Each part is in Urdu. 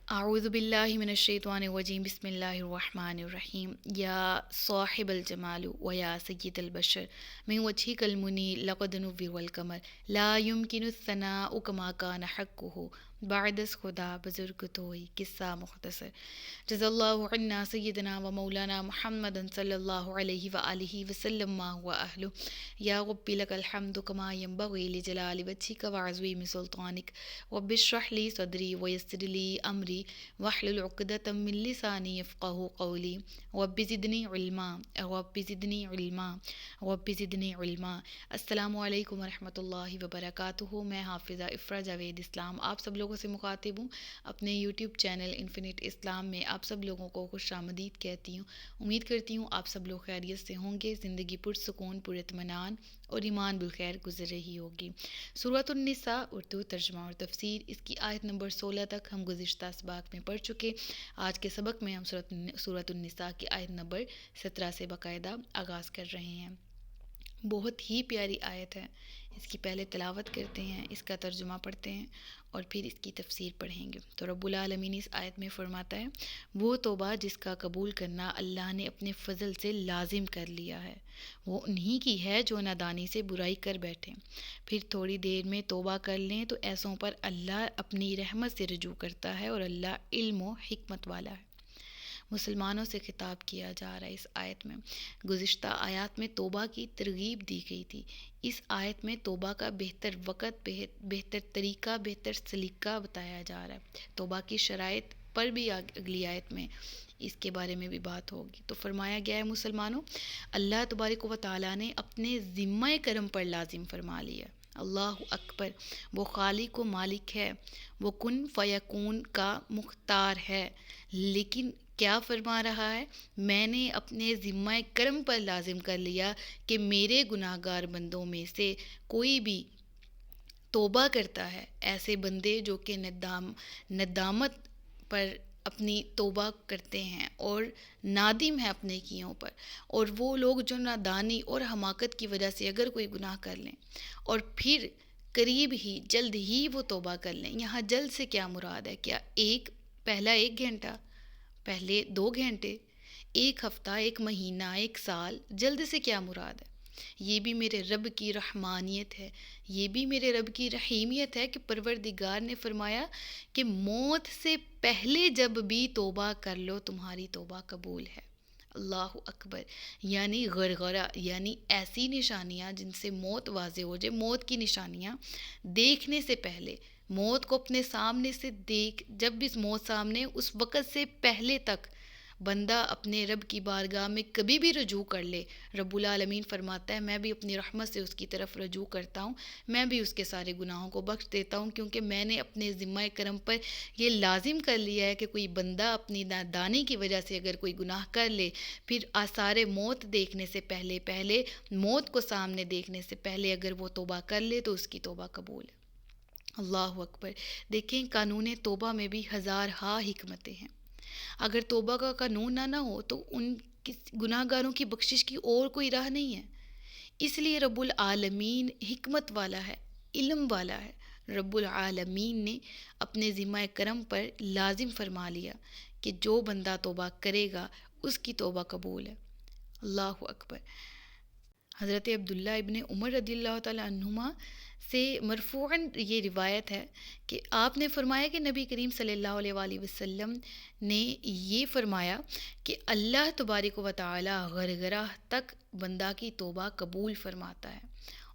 اعوذ باللہ من الشیطان الرجیم بسم اللہ الرحمن الرحیم یا صاحب الجمال و یا سید البشر من وجهک المنی لقد نور القمر لا يمكن الثناء كما كان حقه بعد از خدا بزرگ توئی قصہ مختصر جزا اللہ عنا سیدنا و مولانا محمد صلی اللہ علیہ وآلہ وسلم ما هو اہلہ یا رب لک الحمد کما ینبغی لجلال وجهک وعظیم سلطانک رب اشرح لی صدری ویسر لی امری واحلل عقدۃ من لسانی یفقهوا قولی رب زدنی علما رب زدنی علما رب زدنی علما۔ السلام علیکم ورحمۃ اللہ وبرکاتہ۔ میں حافظہ افرا جاوید اسلام آپ سب لوگوں سے مخاطب ہوں اپنے یوٹیوب چینل انفینٹ اسلام میں۔ آپ سب لوگوں کو خوش آمدید کہتی ہوں۔ امید کرتی ہوں آپ سب لوگ خیریت سے ہوں گے، زندگی پرسکون پر اطمینان اور ایمان بالخیر گزر رہی ہوگی۔ سورۃ النساء اردو ترجمہ اور تفسیر، اس کی آیت نمبر 16 تک ہم گزشتہ اسباق میں پڑھ چکے۔ آج کے سبق میں ہم سورۃ النساء کی آیت نمبر 17 سے باقاعدہ آغاز کر رہے ہیں۔ بہت ہی پیاری آیت ہے، اس کی پہلے تلاوت کرتے ہیں، اس کا ترجمہ پڑھتے ہیں اور پھر اس کی تفسیر پڑھیں گے۔ تو رب العالمین اس آیت میں فرماتا ہے، وہ توبہ جس کا قبول کرنا اللہ نے اپنے فضل سے لازم کر لیا ہے، وہ انہی کی ہے جو نادانی سے برائی کر بیٹھیں، پھر تھوڑی دیر میں توبہ کر لیں تو ایسوں پر اللہ اپنی رحمت سے رجوع کرتا ہے اور اللہ علم و حکمت والا ہے۔ مسلمانوں سے خطاب کیا جا رہا ہے اس آیت میں۔ گزشتہ آیات میں توبہ کی ترغیب دی گئی تھی، اس آیت میں توبہ کا بہتر وقت، بہتر طریقہ، بہتر سلیقہ بتایا جا رہا ہے۔ توبہ کی شرائط پر بھی اگلی آیت میں اس کے بارے میں بھی بات ہوگی۔ تو فرمایا گیا ہے مسلمانوں، اللہ تبارک و تعالیٰ نے اپنے ذمہ کرم پر لازم فرما لیا۔ اللہ اکبر، وہ خالق و مالک ہے، وہ کن فیکون کا مختار ہے، لیکن کیا فرما رہا ہے؟ میں نے اپنے ذمہ کرم پر لازم کر لیا کہ میرے گناہ گار بندوں میں سے کوئی بھی توبہ کرتا ہے، ایسے بندے جو کہ ندامت پر اپنی توبہ کرتے ہیں اور نادم ہے اپنے کیوں پر، اور وہ لوگ جو نادانی اور حماقت کی وجہ سے اگر کوئی گناہ کر لیں اور پھر قریب ہی جلد ہی وہ توبہ کر لیں۔ یہاں جلد سے کیا مراد ہے؟ کیا پہلا 1 گھنٹہ، پہلے 2 گھنٹے، 1 ہفتہ، 1 مہینہ، 1 سال؟ جلد سے کیا مراد ہے؟ یہ بھی میرے رب کی رحمانیت ہے، یہ بھی میرے رب کی رحیمیت ہے کہ پروردگار نے فرمایا کہ موت سے پہلے جب بھی توبہ کر لو تمہاری توبہ قبول ہے۔ اللہ اکبر، یعنی غرغرہ، یعنی ایسی نشانیاں جن سے موت واضح ہو جائے، موت کی نشانیاں دیکھنے سے پہلے، موت کو اپنے سامنے سے جب بھی موت سامنے، اس وقت سے پہلے تک بندہ اپنے رب کی بارگاہ میں کبھی بھی رجوع کر لے، رب العالمین فرماتا ہے میں بھی اپنی رحمت سے اس کی طرف رجوع کرتا ہوں، میں بھی اس کے سارے گناہوں کو بخش دیتا ہوں، کیونکہ میں نے اپنے ذمہ کرم پر یہ لازم کر لیا ہے کہ کوئی بندہ اپنی نادانی کی وجہ سے اگر کوئی گناہ کر لے، پھر آثار موت دیکھنے سے پہلے موت کو سامنے دیکھنے سے پہلے اگر وہ توبہ کر لے تو اس کی توبہ قبول ہے۔ اللہ اکبر، دیکھیں قانون توبہ میں بھی ہزارہا حکمتیں ہیں۔ اگر توبہ کا قانون نہ ہو تو ان گناہ گاروں کی بخشش کی اور کوئی راہ نہیں ہے۔ اس لیے رب العالمین حکمت والا ہے، علم والا ہے۔ رب العالمین نے اپنے ذمہ کرم پر لازم فرما لیا کہ جو بندہ توبہ کرے گا اس کی توبہ قبول ہے۔ اللہ اکبر۔ حضرت عبداللہ ابن عمر رضی اللہ تعالیٰ عنہما سے مرفوعاً یہ روایت ہے کہ آپ نے فرمایا کہ نبی کریم صلی اللہ علیہ وآلہ وسلم نے یہ فرمایا کہ اللہ تبارک و تعالیٰ غرغرہ تک بندہ کی توبہ قبول فرماتا ہے۔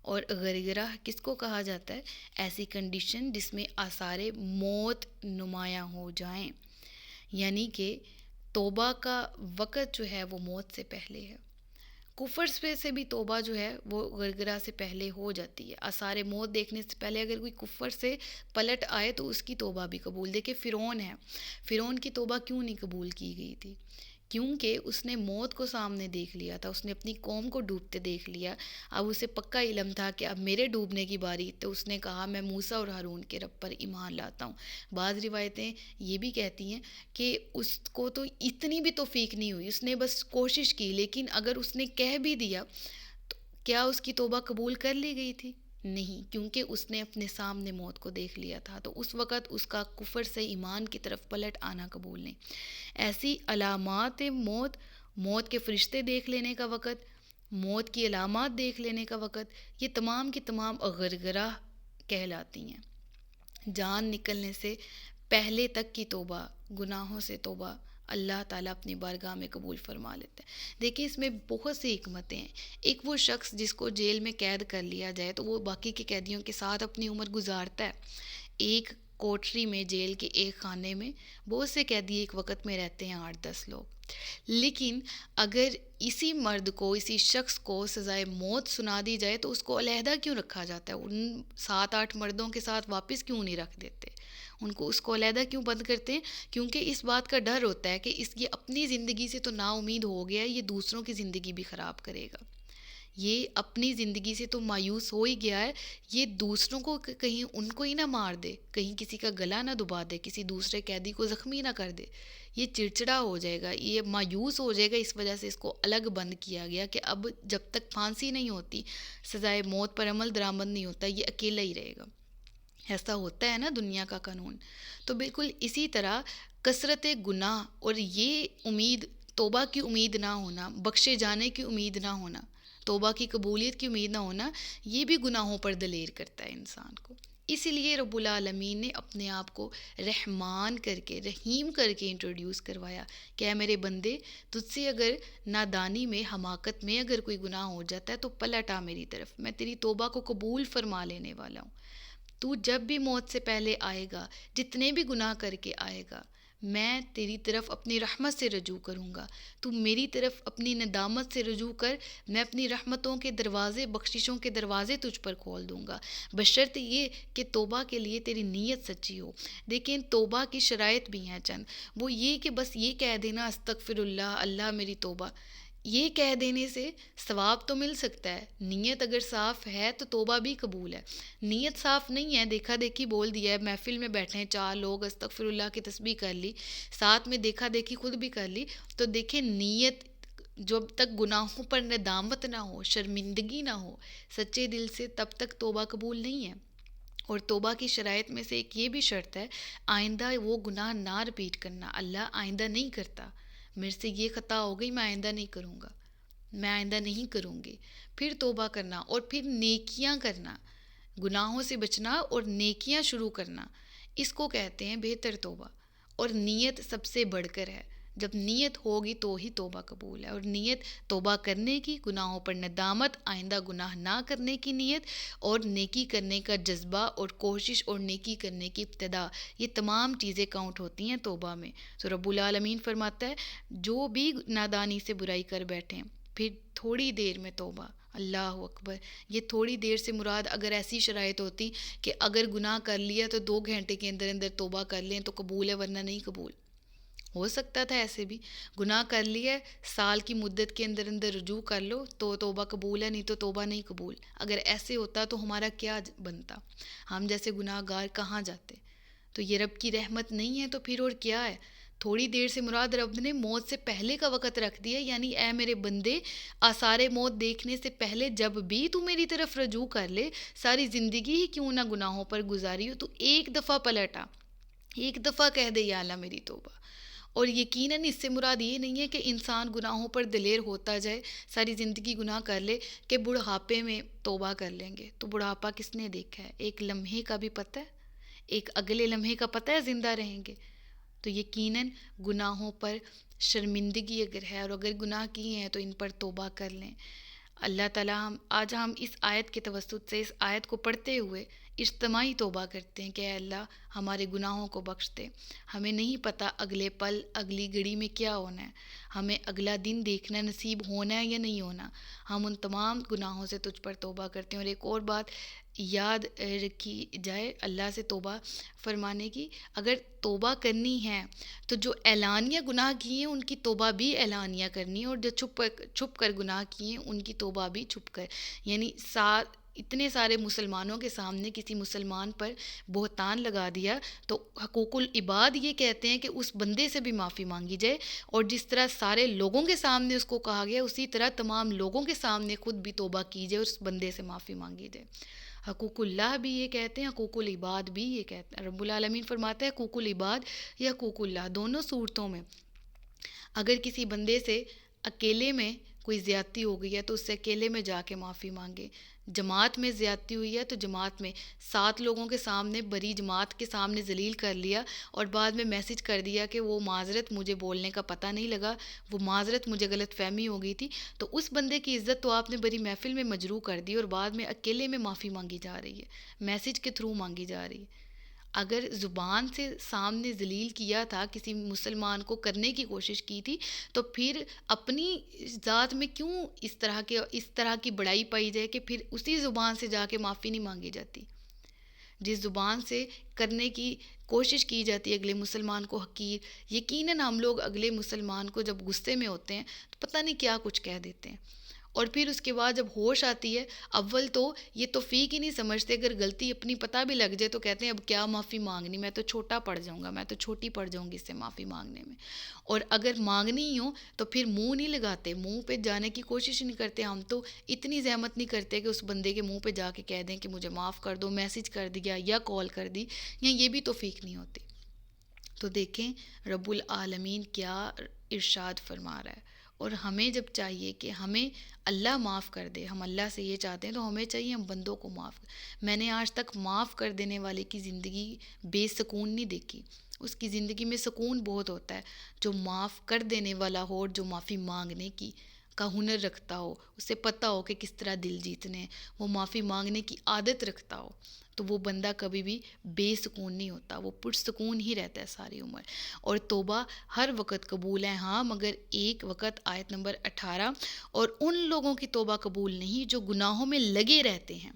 اور غرغرہ کس کو کہا جاتا ہے؟ ایسی کنڈیشن جس میں آثار موت نمایاں ہو جائیں، یعنی کہ توبہ کا وقت جو ہے وہ موت سے پہلے ہے۔ کفر سے بھی توبہ جو ہے وہ غرغرہ سے پہلے ہو جاتی ہے۔ آثار موت دیکھنے سے پہلے اگر کوئی کفر سے پلٹ آئے تو اس کی توبہ بھی قبول۔ دیکھیں فرعون ہے، فرعون کی توبہ کیوں نہیں قبول کی گئی تھی؟ کیونکہ اس نے موت کو سامنے دیکھ لیا تھا، اس نے اپنی قوم کو ڈوبتے دیکھ لیا، اب اسے پکا علم تھا کہ اب میرے ڈوبنے کی باری، تو اس نے کہا میں موسیٰ اور ہارون کے رب پر ایمان لاتا ہوں۔ بعض روایتیں یہ بھی کہتی ہیں کہ اس کو تو اتنی بھی توفیق نہیں ہوئی، اس نے بس کوشش کی، لیکن اگر اس نے کہہ بھی دیا تو کیا اس کی توبہ قبول کر لی گئی تھی؟ نہیں، کیونکہ اس نے اپنے سامنے موت کو دیکھ لیا تھا، تو اس وقت اس کا کفر سے ایمان کی طرف پلٹ آنا قبول نہیں۔ ایسی علامات موت، موت کے فرشتے دیکھ لینے کا وقت، موت کی علامات دیکھ لینے کا وقت، یہ تمام کی تمام غرغرہ کہلاتی ہیں۔ جان نکلنے سے پہلے تک کی توبہ، گناہوں سے توبہ اللہ تعالیٰ اپنی بارگاہ میں قبول فرما لیتے ہیں۔ دیکھیں اس میں بہت سی حکمتیں ہیں۔ ایک وہ شخص جس کو جیل میں قید کر لیا جائے تو وہ باقی کے قیدیوں کے ساتھ اپنی عمر گزارتا ہے۔ ایک کوٹری میں، جیل کے ایک خانے میں بہت سے قیدی ایک وقت میں رہتے ہیں، 8-10 لوگ، لیکن اگر اسی مرد کو، اسی شخص کو سزائے موت سنا دی جائے تو اس کو علیحدہ کیوں رکھا جاتا ہے؟ ان 7-8 مردوں کے ساتھ واپس کیوں نہیں رکھ دیتے؟ اس کو علیحدہ کیوں بند کرتے ہیں؟ کیونکہ اس بات کا ڈر ہوتا ہے کہ یہ اپنی زندگی سے تو نا امید ہو گیا ہے، یہ دوسروں کی زندگی بھی خراب کرے گا۔ یہ اپنی زندگی سے تو مایوس ہو ہی گیا ہے، یہ دوسروں کو کہیں ان کو ہی نہ مار دے، کہیں کسی کا گلا نہ دبا دے، کسی دوسرے قیدی کو زخمی نہ کر دے، یہ چڑچڑا ہو جائے گا، یہ مایوس ہو جائے گا۔ اس وجہ سے اس کو الگ بند کیا گیا کہ اب جب تک پھانسی نہیں ہوتی، سزائے موت پر عمل درآمد نہیں ہوتا، یہ اکیلا ہی رہے گا۔ ایسا ہوتا ہے نا دنیا کا قانون۔ تو بالکل اسی طرح کثرت گناہ اور یہ امید، توبہ کی امید نہ ہونا، بخشے جانے کی امید نہ ہونا، توبہ کی قبولیت کی امید نہ ہونا، یہ بھی گناہوں پر دلیر کرتا ہے انسان کو۔ اسی لیے رب العالمین نے اپنے آپ کو رحمان کر کے، رحیم کر کے انٹروڈیوس کروایا کہ اے میرے بندے، تجھ سے اگر نادانی میں، حماقت میں اگر کوئی گناہ ہو جاتا ہے تو پلٹ آ میری طرف، میں تیری توبہ کو قبول فرما لینے والا ہوں۔ تو جب بھی موت سے پہلے آئے گا، جتنے بھی گناہ کر کے آئے گا، میں تیری طرف اپنی رحمت سے رجوع کروں گا، تو میری طرف اپنی ندامت سے رجوع کر، میں اپنی رحمتوں کے دروازے، بخششوں کے دروازے تجھ پر کھول دوں گا، بشرط یہ کہ توبہ کے لیے تیری نیت سچی ہو۔ دیکھیں توبہ کی شرائط بھی ہیں چند، وہ یہ کہ بس یہ کہہ دینا استغفر اللہ، اللہ میری توبہ، یہ کہہ دینے سے ثواب تو مل سکتا ہے، نیت اگر صاف ہے تو توبہ بھی قبول ہے۔ نیت صاف نہیں ہے، دیکھا دیکھی بول دیا ہے، محفل میں بیٹھے ہیں 4 لوگ، استغفر اللہ کی تسبیح کر لی، ساتھ میں دیکھا دیکھی خود بھی کر لی، تو دیکھیں نیت جب تک گناہوں پر ندامت نہ ہو، شرمندگی نہ ہو سچے دل سے، تب تک توبہ قبول نہیں ہے۔ اور توبہ کی شرائط میں سے ایک یہ بھی شرط ہے، آئندہ وہ گناہ نہ رپیٹ کرنا، اللہ آئندہ نہیں کرتا، میرے سے یہ خطا ہو گئی، میں آئندہ نہیں کروں گا، میں آئندہ نہیں کروں گی۔ پھر توبہ کرنا اور پھر نیکیاں کرنا، گناہوں سے بچنا اور نیکیاں شروع کرنا، اس کو کہتے ہیں بہتر توبہ۔ اور نیت سب سے بڑھ کر ہے، جب نیت ہوگی تو ہی توبہ قبول ہے، اور نیت توبہ کرنے کی، گناہوں پر ندامت، آئندہ گناہ نہ کرنے کی نیت، اور نیکی کرنے کا جذبہ اور کوشش اور نیکی کرنے کی ابتدا، یہ تمام چیزیں کاؤنٹ ہوتی ہیں توبہ میں۔ تو رب العالمین فرماتا ہے جو بھی نادانی سے برائی کر بیٹھیں، پھر تھوڑی دیر میں توبہ، اللہ اکبر، یہ تھوڑی دیر سے مراد اگر ایسی شرائط ہوتی کہ اگر گناہ کر لیا تو 2 گھنٹے کے اندر اندر توبہ کر لیں تو قبول ہے، ورنہ نہیں قبول۔ ہو سکتا تھا ایسے بھی، گناہ کر لیا ہے، سال کی مدت کے اندر اندر رجوع کر لو تو توبہ قبول ہے، نہیں تو توبہ نہیں قبول۔ اگر ایسے ہوتا تو ہمارا کیا بنتا؟ ہم جیسے گناہ گار کہاں جاتے؟ تو یہ رب کی رحمت نہیں ہے تو پھر اور کیا ہے؟ تھوڑی دیر سے مراد رب نے موت سے پہلے کا وقت رکھ دیا، یعنی اے میرے بندے، آثار موت دیکھنے سے پہلے جب بھی تو میری طرف رجوع کر لے، ساری زندگی ہی کیوں نہ گناہوں پر گزاری ہو، تو ایک دفعہ پلٹا، ایک دفعہ کہہ دے یا اللہ میری توبہ۔ اور یقیناً اس سے مراد یہ نہیں ہے کہ انسان گناہوں پر دلیر ہوتا جائے، ساری زندگی گناہ کر لے کہ بڑھاپے میں توبہ کر لیں گے۔ تو بڑھاپا کس نے دیکھا ہے؟ ایک لمحے کا بھی پتہ ہے، ایک اگلے لمحے کا پتہ ہے زندہ رہیں گے۔ تو یقیناً گناہوں پر شرمندگی اگر ہے، اور اگر گناہ کیے ہیں تو ان پر توبہ کر لیں۔ اللہ تعالیٰ آج ہم اس آیت کے توسط سے، اس آیت کو پڑھتے ہوئے اجتماعی توبہ کرتے ہیں کہ اے اللہ ہمارے گناہوں کو بخش دے۔ ہمیں نہیں پتہ اگلے پل، اگلی گھڑی میں کیا ہونا ہے، ہمیں اگلا دن دیکھنا نصیب ہونا ہے یا نہیں ہونا۔ ہم ان تمام گناہوں سے تجھ پر توبہ کرتے ہیں۔ اور ایک اور بات یاد رکھی جائے اللہ سے توبہ فرمانے کی، اگر توبہ کرنی ہے تو جو اعلانیہ گناہ کیے ہیں ان کی توبہ بھی اعلانیہ کرنی ہے، اور جو چھپ کر گناہ کیے ہیں ان کی توبہ بھی چھپ کر، یعنی اتنے سارے مسلمانوں کے سامنے کسی مسلمان پر بہتان لگا دیا تو حقوق العباد یہ کہتے ہیں کہ اس بندے سے بھی معافی مانگی جائے، اور جس طرح سارے لوگوں کے سامنے اس کو کہا گیا، اسی طرح تمام لوگوں کے سامنے خود بھی توبہ کی جائے اور اس بندے سے معافی مانگی جائے۔ حقوق اللہ بھی یہ کہتے ہیں، حقوق العباد بھی یہ کہتے ہیں۔ رب العالمین فرماتا ہے حقوق العباد یا حقوق اللہ، دونوں صورتوں میں اگر کسی بندے سے اکیلے میں کوئی زیادتی ہو گئی ہے تو اس سے اکیلے میں جا کے معافی مانگے۔ جماعت میں زیادتی ہوئی ہے تو جماعت میں 7 لوگوں کے سامنے، بڑی جماعت کے سامنے ذلیل کر لیا اور بعد میں میسج کر دیا کہ وہ معذرت، مجھے بولنے کا پتہ نہیں لگا، وہ معذرت، مجھے غلط فہمی ہو گئی تھی، تو اس بندے کی عزت تو آپ نے بڑی محفل میں مجروح کر دی اور بعد میں اکیلے میں معافی مانگی جا رہی ہے، میسج کے تھرو مانگی جا رہی ہے۔ اگر زبان سے سامنے ذلیل کیا تھا، کسی مسلمان کو کرنے کی کوشش کی تھی، تو پھر اپنی ذات میں کیوں اس طرح کی بڑائی پائی جائے کہ پھر اسی زبان سے جا کے معافی نہیں مانگی جاتی؟ جس زبان سے کرنے کی کوشش کی جاتی ہے اگلے مسلمان کو حقیر، یقیناً ہم لوگ اگلے مسلمان کو جب غصے میں ہوتے ہیں تو پتہ نہیں کیا کچھ کہہ دیتے ہیں، اور پھر اس کے بعد جب ہوش آتی ہے، اول تو یہ توفیق ہی نہیں سمجھتے، اگر غلطی اپنی پتہ بھی لگ جائے تو کہتے ہیں اب کیا معافی مانگنی، میں تو چھوٹا پڑ جاؤں گا، میں تو چھوٹی پڑ جاؤں گی اس سے معافی مانگنے میں، اور اگر مانگنی ہی ہو تو پھر منہ نہیں لگاتے، منہ پہ جانے کی کوشش نہیں کرتے۔ ہم تو اتنی زحمت نہیں کرتے کہ اس بندے کے منہ پہ جا کے کہہ دیں کہ مجھے معاف کر دو، میسج کر دیا یا کال کر دی، یا یہ بھی توفیق نہیں ہوتی۔ تو دیکھیں رب العالمین کیا ارشاد فرما رہا ہے، اور ہمیں جب چاہیے کہ ہمیں اللہ معاف کر دے، ہم اللہ سے یہ چاہتے ہیں تو ہمیں چاہیے ہم بندوں کو معاف میں نے آج تک معاف کر دینے والے کی زندگی بے سکون نہیں دیکھی، اس کی زندگی میں سکون بہت ہوتا ہے جو معاف کر دینے والا ہو، اور جو معافی مانگنے کی کا ہنر رکھتا ہو، اسے پتہ ہو کہ کس طرح دل جیتنے ہیں، وہ معافی مانگنے کی عادت رکھتا ہو، تو وہ بندہ کبھی بھی بے سکون نہیں ہوتا، وہ پرسکون ہی رہتا ہے ساری عمر۔ اور توبہ ہر وقت قبول ہے، ہاں مگر ایک وقت، آیت نمبر 18، اور ان لوگوں کی توبہ قبول نہیں جو گناہوں میں لگے رہتے ہیں،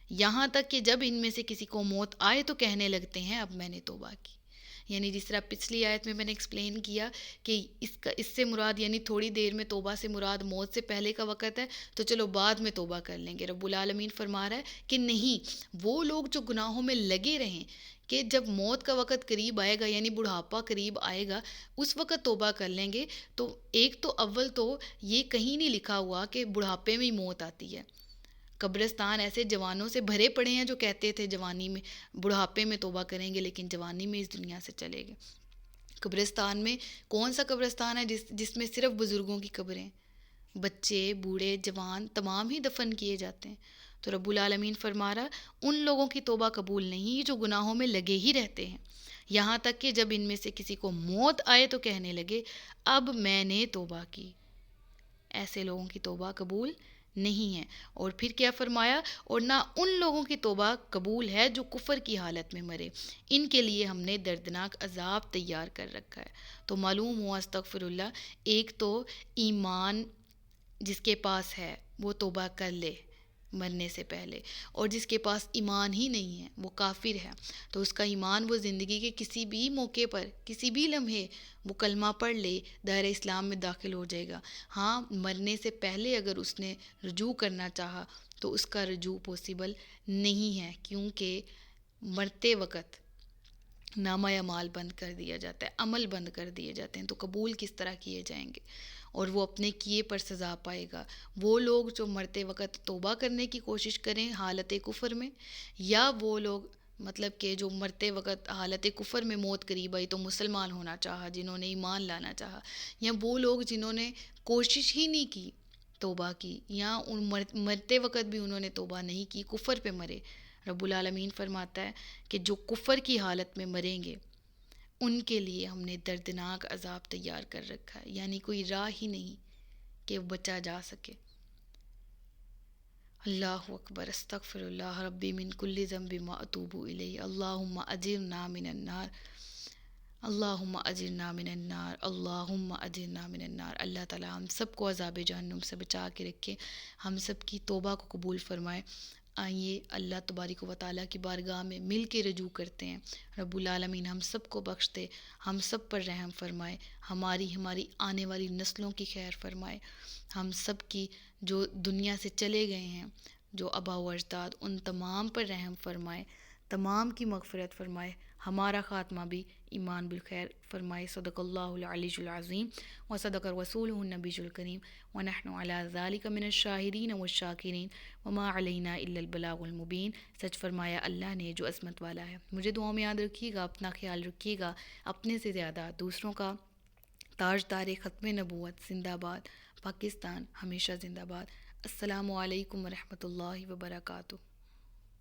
یہاں تک کہ جب ان میں سے کسی کو موت آئے تو کہنے لگتے ہیں اب میں نے توبہ کی۔ یعنی جس طرح پچھلی آیت میں نے ایکسپلین کیا کہ اس سے مراد، یعنی تھوڑی دیر میں توبہ سے مراد موت سے پہلے کا وقت ہے، تو چلو بعد میں توبہ کر لیں گے۔ رب العالمین فرما رہا ہے کہ نہیں، وہ لوگ جو گناہوں میں لگے رہیں کہ جب موت کا وقت قریب آئے گا، یعنی بڑھاپا قریب آئے گا، اس وقت توبہ کر لیں گے۔ تو ایک تو اول تو یہ کہیں نہیں لکھا ہوا کہ بڑھاپے میں ہی موت آتی ہے۔ قبرستان ایسے جوانوں سے بھرے پڑے ہیں جو کہتے تھے جوانی میں، بڑھاپے میں توبہ کریں گے لیکن جوانی میں اس دنیا سے چلے گئے۔ قبرستان میں کون سا قبرستان ہے جس میں صرف بزرگوں کی قبریں، بچے، بوڑھے، جوان تمام ہی دفن کیے جاتے ہیں؟ تو رب العالمین فرما رہا ان لوگوں کی توبہ قبول نہیں جو گناہوں میں لگے ہی رہتے ہیں، یہاں تک کہ جب ان میں سے کسی کو موت آئے تو کہنے لگے اب میں نے توبہ کی۔ ایسے لوگوں کی توبہ قبول نہیں ہے۔ اور پھر کیا فرمایا، اور نہ ان لوگوں کی توبہ قبول ہے جو کفر کی حالت میں مرے، ان کے لیے ہم نے دردناک عذاب تیار کر رکھا ہے۔ تو معلوم ہوا استغفر اللہ، ایک تو ایمان جس کے پاس ہے وہ توبہ کر لے مرنے سے پہلے، اور جس کے پاس ایمان ہی نہیں ہے وہ کافر ہے، تو اس کا ایمان وہ زندگی کے کسی بھی موقع پر، کسی بھی لمحے وہ کلمہ پڑھ لے، دائرہ اسلام میں داخل ہو جائے گا۔ ہاں مرنے سے پہلے اگر اس نے رجوع کرنا چاہا تو اس کا رجوع پاسبل نہیں ہے، کیونکہ مرتے وقت نامہ اعمال بند کر دیا جاتا ہے، عمل بند کر دیے جاتے ہیں، تو قبول کس طرح کیے جائیں گے؟ اور وہ اپنے کیے پر سزا پائے گا۔ وہ لوگ جو مرتے وقت توبہ کرنے کی کوشش کریں حالت کفر میں، یا وہ لوگ مطلب کہ جو مرتے وقت حالت کفر میں موت قریب آئی تو مسلمان ہونا چاہا، جنہوں نے ایمان لانا چاہا، یا وہ لوگ جنہوں نے کوشش ہی نہیں کی توبہ کی، یا ان مرتے وقت بھی انہوں نے توبہ نہیں کی، کفر پہ مرے، رب العالمین فرماتا ہے کہ جو کفر کی حالت میں مریں گے ان کے لیے ہم نے دردناک عذاب تیار کر رکھا ہے، یعنی کوئی راہ ہی نہیں کہ بچا جا سکے۔ اللہ اکبر، استغفر اللہ ربی من کل ذنب ما اتوب الیہ، اللہم اجرنا من النار، اللہم اجرنا من النار، اللہم اجرنا من النار۔ اللہ تعالی ہم سب کو عذاب جہنم سے بچا کے رکھے، ہم سب کی توبہ کو قبول فرمائے۔ آئیے اللہ تبارک و تعالیٰ کی بارگاہ میں مل کے رجوع کرتے ہیں، رب العالمین ہم سب کو بخش دے، ہم سب پر رحم فرمائے، ہماری آنے والی نسلوں کی خیر فرمائے، ہم سب کی جو دنیا سے چلے گئے ہیں، جو آباء و اجداد، ان تمام پر رحم فرمائے، تمام کی مغفرت فرمائے، ہمارا خاتمہ بھی ایمان بالخیر فرمائے صدق اللہ العلی العظیم و صدق رسولہ النبی الکریم ونحن علی ذالک من الشاہدین والشاکرین وما علینا الا البلاغ المبین. سچ فرمایا اللہ نے جو عظمت والا ہے. مجھے دعاؤں میں یاد رکھیے گا، اپنا خیال رکھیے گا، اپنے سے زیادہ دوسروں کا. تاجدار ختم نبوت زندہ باد. پاکستان ہمیشہ زندہ باد. السلام علیکم ورحمۃ اللہ وبرکاتہ.